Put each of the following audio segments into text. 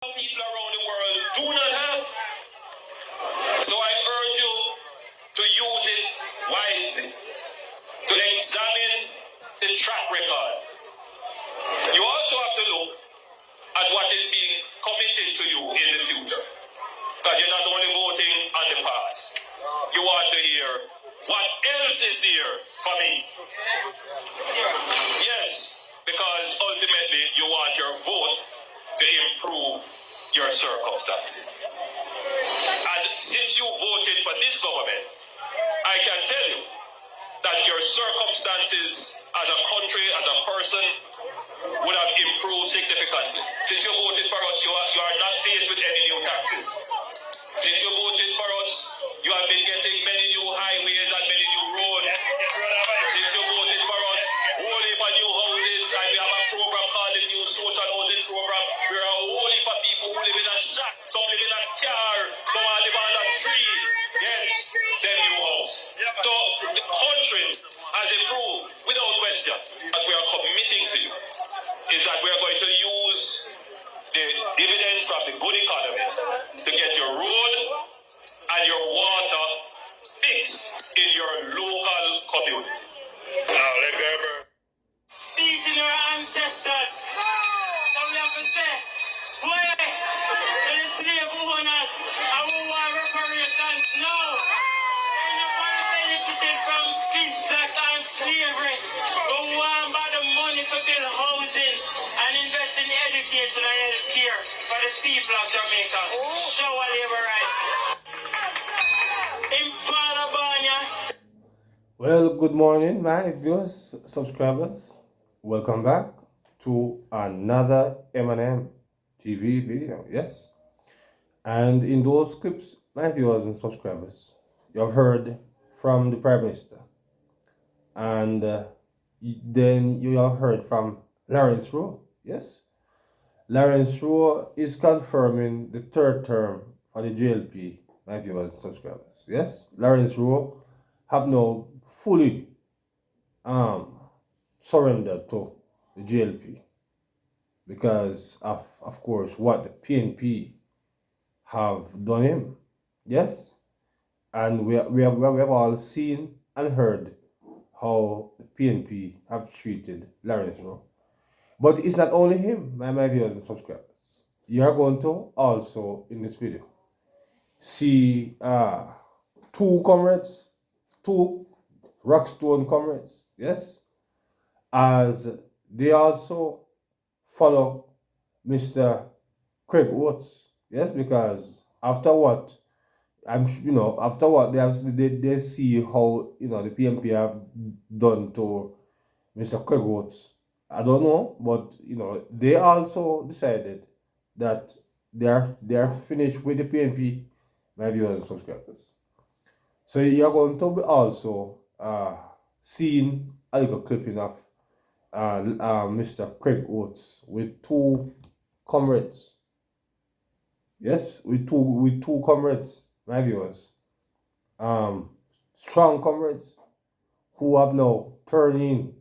People around the world do not have. So I urge you to use it wisely, to examine the track record. You also have to look at what is being committed to you in the future. Because you're not only voting on the past. You want to hear what else is there for me. Yes, because ultimately you want your vote to improve your circumstances. And since you voted for this government, I can tell you that your circumstances as a country, as a person, would have improved significantly. Since you voted for us, you are not faced with any new taxes. Since you voted for us, you have been getting many new highways and many new roads. Since you voted for us, whole heap of new houses, and we have a program called the New Social Housing Program, where a whole heap of people who live in a shack, some live in a car, some are live on a tree. Yes, their new house. So the country has improved without question. What we are committing to you is that we are going to use the dividends of the good economy to get your road and your water fixed in your local community. Now, let me ever beating our ancestors. So we have to say, boy, to the slave owners, I will want reparations. No. Anybody benefited from feedstock and slavery, but we want by the money to build housing and invest in education and health care for the people of Jamaica. Show a labor right. In Father Banya. Well, good morning, my viewers, subscribers. Welcome back to another M&M TV video. Yes, and in those clips, my viewers and subscribers, you have heard from the Prime Minister, and then you have heard from Lawrence Rowe. Yes, Lawrence Rowe is confirming the third term for the JLP, my viewers and subscribers. Yes, Lawrence Rowe have now fully surrendered to the JLP because of course, what the PNP have done him. Yes, and we have all seen and heard how the PNP have treated Lawrence Rowe. But it's not only him, my viewers and subscribers. You are going to also, in this video, see two comrades, two Rockstone comrades, yes, as they also follow Mr. Greg Oats, yes, because after what after what they see how the PMP have done to Mr. Greg Oats. I don't know, but they also decided that they are finished with the PNP, my viewers and subscribers. So you're going to be also seeing a little clipping of Mr. Greg Oats with two comrades. Yes, with two comrades, my viewers. Strong comrades who have now turned in,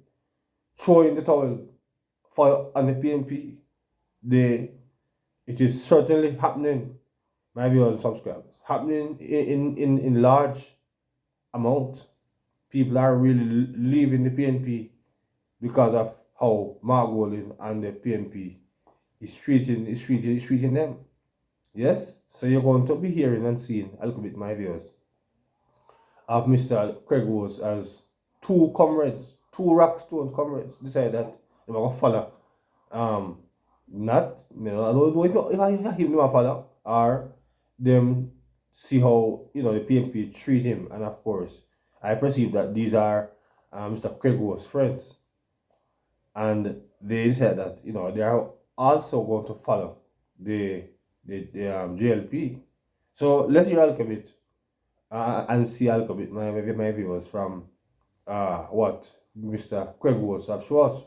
throwing the towel for on the PNP. It is certainly happening, my viewers and subscribers. Happening in large amount. People are really leaving the PNP because of how Mark Golding and the PNP is treating them. Yes? So you're going to be hearing and seeing a little bit, my viewers, of Mr. Greg Oats as two comrades, two Rockstone comrades, decide that they're going to follow. Not, I don't know if I him to follow or them see how, the PNP treat him. And of course, I perceive that these are Mr. Greg Oats' friends. And they said that they are also going to follow the JLP. So let's hear a little bit and see a little bit my viewers from what Mr. Greg Oats have shown us.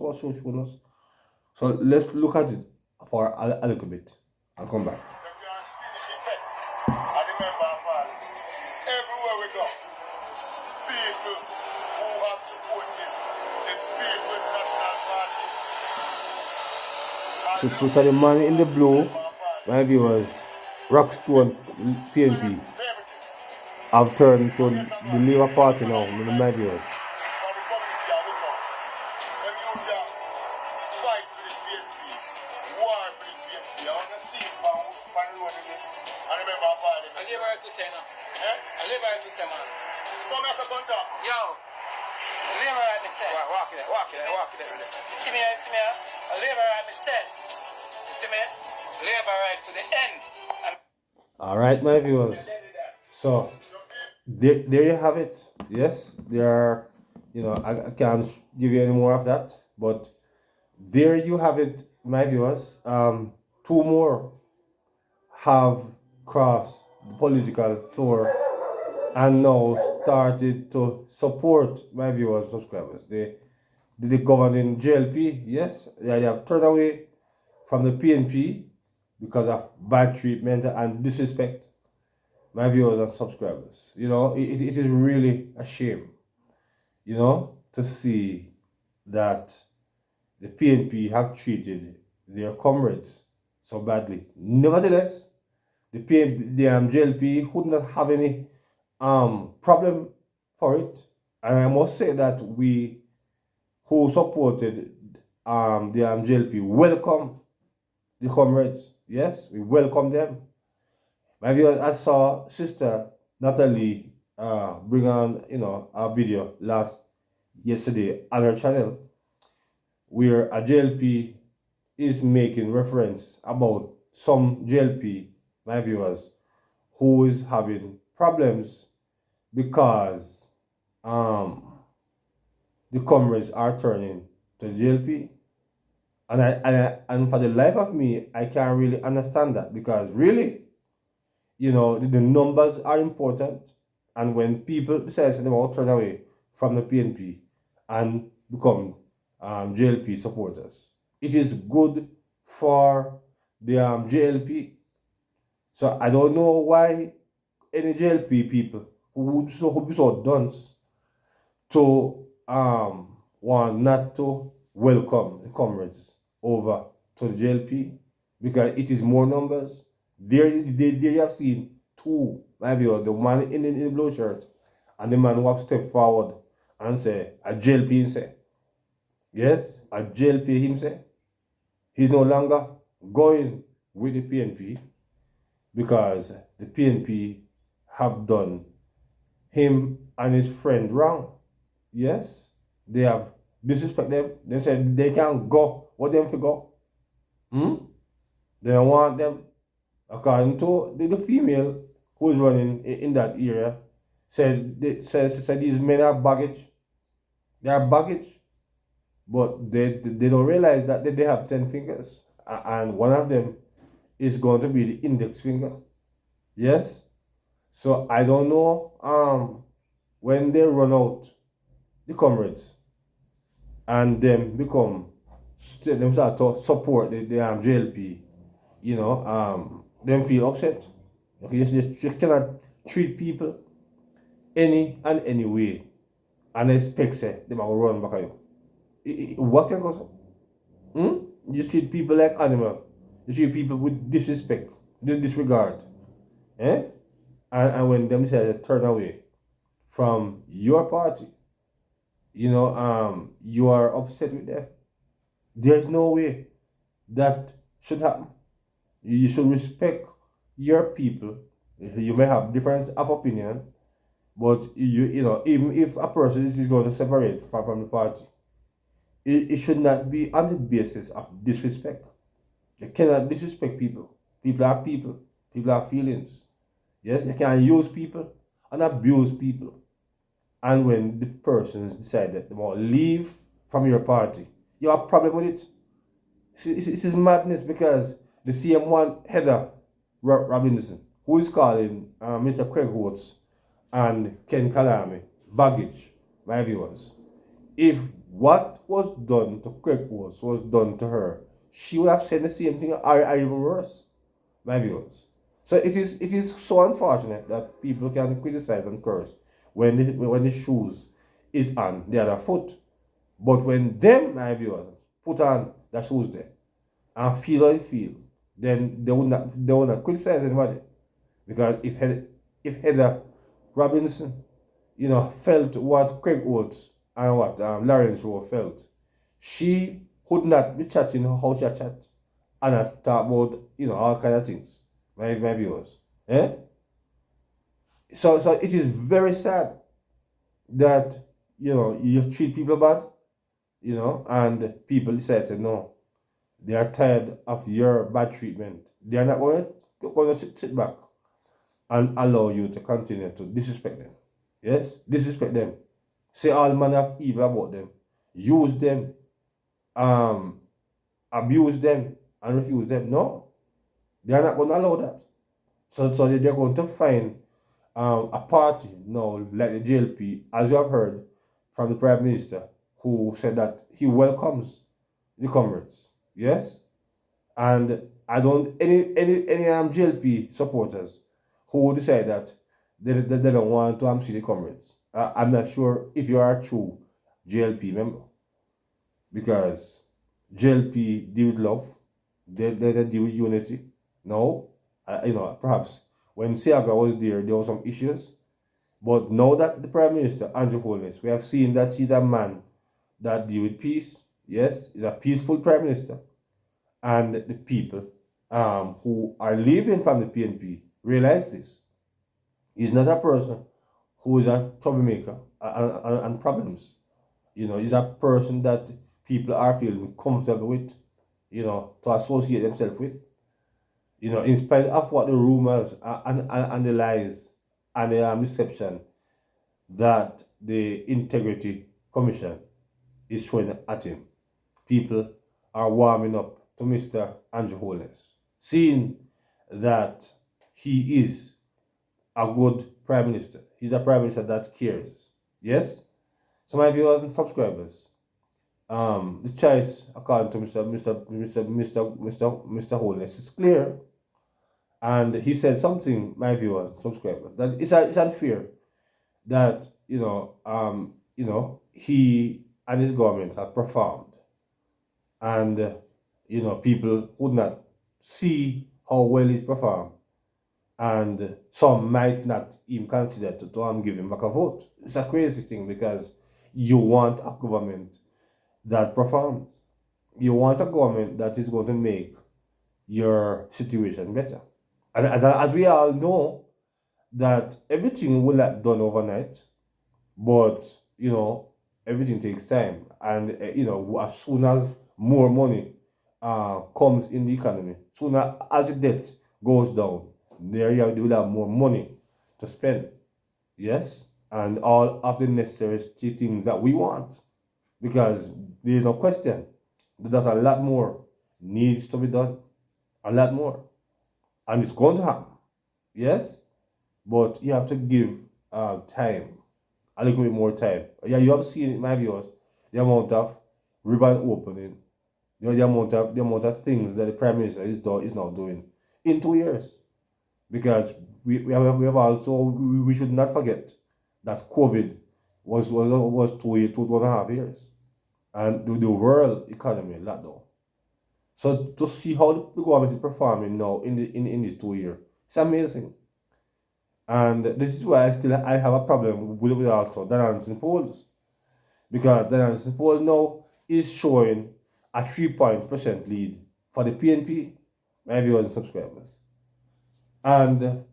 So let's look at it for a little bit. I'll come back. Everywhere we go, people who have supported the People's National Party. So the man in the blue my viewers, Rockstone PNP For everything. have turned to the Labour Party now, my viewers. For the community, I will know. Them youths are fight for the PNP, war for the PNP. I want to see it from the road again. I remember a part of I it. live right to say now. Eh? I live right to say, man. Come here, come talk. Yo. I live right to say. Walk it, walk it, walk it. You see me, I live right to say. You see me? Live right to the end. And All right, my viewers. So there you have it. Yes, there are, I can't give you any more of that, but there you have it, my viewers. Two more have crossed the political floor and now started to support my viewers, subscribers. The governing JLP, yes, they have turned away from the PNP because of bad treatment and disrespect, my viewers and subscribers. It is really a shame, to see that the PNP have treated their comrades so badly. Nevertheless, the JLP would not have any problem for it. And I must say that we who supported the JLP welcome the comrades. Yes, we welcome them. My viewers, I saw Sister Natalie bring on a video yesterday on her channel where a JLP is making reference about some JLP, my viewers, who is having problems because the comrades are turning to the JLP. And for the life of me, I can't really understand that, because really, the numbers are important. And when people decide they will turn away from the PNP and become JLP supporters, it is good for the JLP. So I don't know why any JLP people who would be so dunce to want not to welcome the comrades over to the JLP, because it is more numbers. There you have seen two, my viewer, the man in the blue shirt and the man who have stepped forward and say a JLP himself. Yes, a JLP himself. He's no longer going with the PNP because the PNP have done him and his friend wrong. Yes, they have disrespect them. They said they can't go. What them for go? They don't want them. According to the female who is running in that area, said these men are baggage. They are baggage, but they don't realize that they have 10 fingers, and one of them is going to be the index finger. Yes. So I don't know when they run out the comrades and them them start to support the JLP, them feel upset. Okay, you cannot treat people any way and expect them to run back at you. What can go so? You treat people like animal. You treat people with disrespect, disregard. Eh? And when them decide to turn away from your party, you are upset with them. There's no way that should happen. You should respect your people. You may have difference of opinion, but even if a person is going to separate from the party, it should not be on the basis of disrespect. You cannot disrespect people. People are people. People have feelings. Yes, you can use people and abuse people. And when the persons decide that they want to leave from your party, you have a problem with it. This is madness, because the same one, Heather Robinson, who is calling Mr. Greg Oats and Ken Kalame baggage, my viewers. If what was done to Greg Oats was done to her, she would have said the same thing, or even worse, my viewers. So it is so unfortunate that people can criticize and curse when the shoes is on the other foot. But when them, my viewers, put on the shoes there and feel how they feel, then they would not criticize anybody. Because if Heather Robinson, felt what Greg Oats and what Lawrence Rowe felt, she would not be chatting how she chat and not talk about all kind of things. My viewers, eh? So it is very sad that you treat people bad, and people decide to no, they are tired of your bad treatment. They are not going to sit back and allow you to continue to disrespect them. Yes, disrespect them. Say all manner of evil about them. Use them, um, abuse them, and refuse them. No, they are not going to allow that. So they're going to find a party now, like the JLP, as you have heard from the Prime Minister, who said that he welcomes the comrades. Yes, and I don't any JLP supporters who decide that they don't want to see the comrades. I'm not sure if you are a true JLP member, because JLP deal with love, they deal with unity. No, perhaps when Siaga was there were some issues, but now that the Prime Minister Andrew Holness, we have seen that he's a man that deal with peace. Yes, he's a peaceful Prime Minister, and the people who are leaving from the PNP realize this. He's not a person who is a troublemaker and problems. He's a person that people are feeling comfortable with, to associate themselves with. In spite of what the rumors and the lies and the deception that the Integrity Commission is throwing at him, people are warming up to Mr. Andrew Holness, seeing that he is a good Prime Minister. He's a Prime Minister that cares. Yes? So my viewers and subscribers, the choice according to Mr. Holness is clear. And he said something, my viewers, subscribers, that it's unfair that he and his government have performed, and people would not see how well he's performed, and some might not even consider to give him back a vote. It's a crazy thing, because you want a government that performs. You want a government that is going to make your situation better. And as we all know, that everything will not done overnight, but everything takes time. And as soon as more money comes in the economy, sooner as the debt goes down, there you will have more money to spend. Yes, and all of the necessary things that we want, because there is no question that there's a lot more needs to be done, a lot more, and it's going to happen. Yes, but you have to give time, a little bit more time. Yeah, you have seen it, my viewers, the amount of ribbon opening, the amount of things that the Prime Minister is now doing in 2 years. Because we have also, we should not forget that COVID was 2.5 years, and the world economy locked down. So to see how the government is performing now in this 2 years, it's amazing. And this is why I have a problem with also the Nansen polls, because the Nansen poll now is showing a 3% lead for the PNP, my viewers and subscribers. And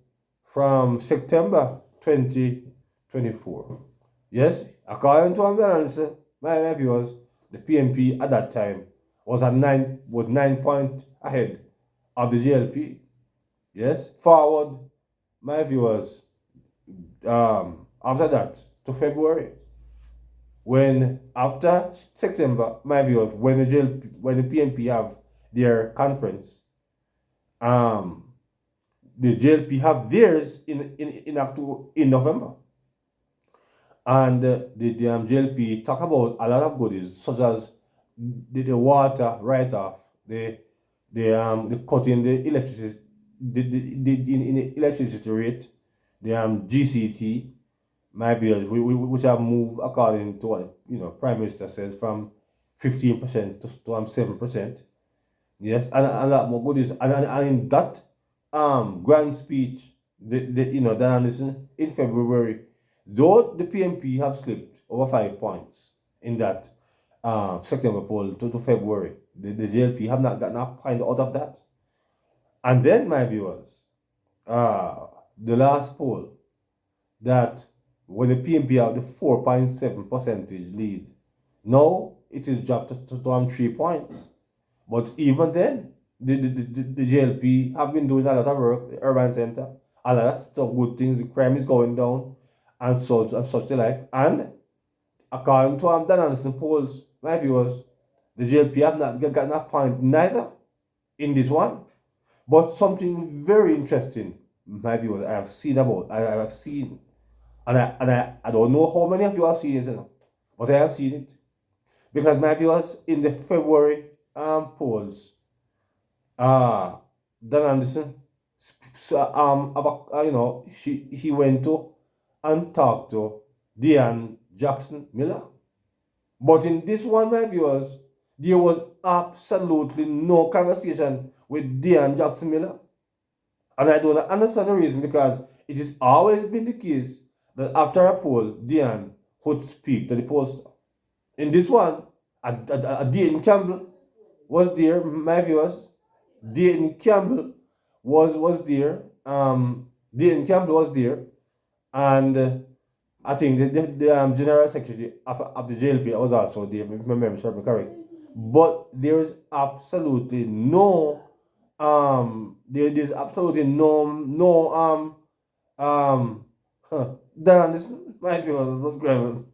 from September 2024, yes, according to Nansen, my viewers, the PNP at that time was 9 points ahead of the JLP. Yes, forward, my viewers, after that to February, when after September, my viewers, when the PNP have their conference, the JLP have theirs in October, in November, and the JLP talk about a lot of goodies, such as the water write-off, the cutting the electricity, in the electricity rate, the GCT, my viewers, which have moved according to what Prime Minister says, from 15% to 7%. Yes, and a lot more goodies. And in that grand speech, Dan Anderson in February, though the PNP have slipped over 5 points in that September poll to February, the JLP have not gotten a point out of that. And then, my viewers, the last poll that when the PNP have the 4.7 percentage lead, now it is dropped to 3 points. But even then, the JLP have been doing a lot of work, the urban center, a lot of stuff, good things, the crime is going down, and such the like. And according to Dan Anderson polls, my viewers, the JLP have not gotten a point neither in this one. But something very interesting, my viewers, I have seen, and I don't know how many of you have seen it, but I have seen it. Because my viewers, in the February polls, Dan Anderson, he went to and talked to Dean Jackson Miller. But in this one, my viewers, there was absolutely no conversation with Dean Jackson Miller. And I don't understand the reason, because it has always been the case that after a poll, Dean would speak to the pollster. In this one, Dean Campbell was there, my viewers. Dean Campbell was there. Dean Campbell was there, and I think the general secretary of the JLP was also there, if my memory serves me correct. But there is absolutely no there's absolutely Dan Anderson, my viewers, was gravel.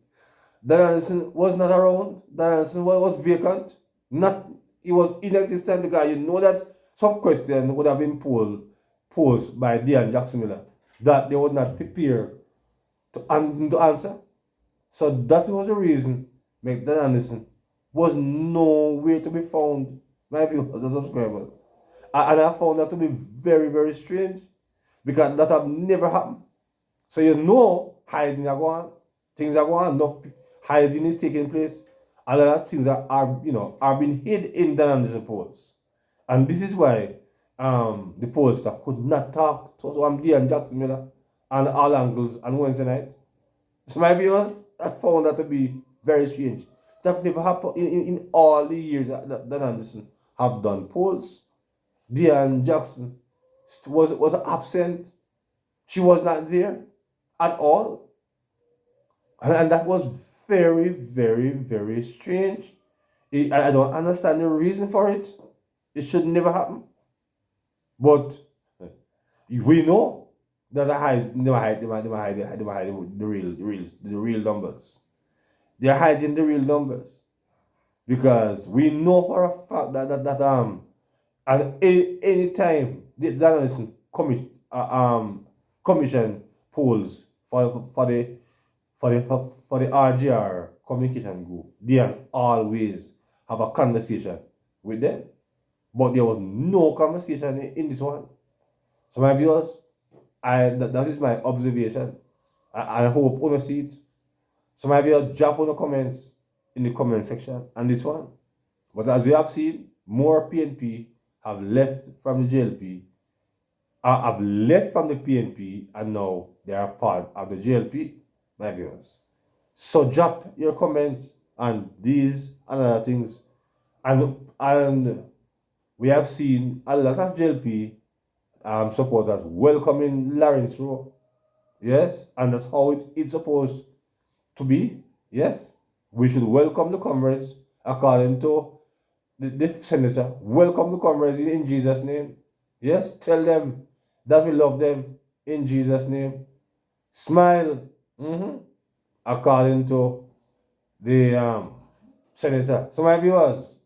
Dan Anderson was not around. Dan Anderson was vacant. Not He was inexistent, because you know that some question would have been posed by Dean Jackson Miller that they would not prepare to answer. So that was the reason Dan Anderson was nowhere to be found. My viewers, the subscribers. And I found that to be very, very strange, because that have never happened. So hiding are going on, things are going on, enough hiding is taking place. A lot of things are being hid in Dan Anderson polls. And this is why the pollster could not talk to Dean Jackson Miller and all angles on Wednesday night. So my viewers, I found that to be very strange. That never happened in all the years that Dan Anderson have done polls. Dean Jackson was absent. She was not there at all. And that was very, very, very strange. I don't understand the reason for it. It should never happen. But we know that they hide the real numbers. They're hiding the real numbers, because we know for a fact that and any time the journalism commission polls for the RGR communication group, they always have a conversation with them. But there was no conversation in this one. So my viewers, that is my observation. I hope you see it. So my viewers, drop on the comments in the comment section on this one. But as we have seen, more PNP have left from the JLP, have left from the PNP, and now they are part of the JLP, my viewers. So drop your comments on these and other things. And we have seen a lot of JLP supporters welcoming Lawrence Rowe. Yes, and that's how it's supposed to be. Yes, we should welcome the comrades according to the senator. Welcome the comrades in Jesus' name. Yes, tell them that we love them in Jesus' name. Smile, according to the senator. So my viewers,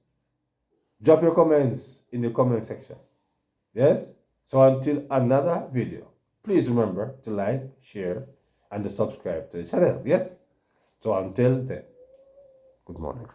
drop your comments in the comment section. Yes? So until another video, please remember to like, share, and to subscribe to the channel. Yes? So until then, good morning.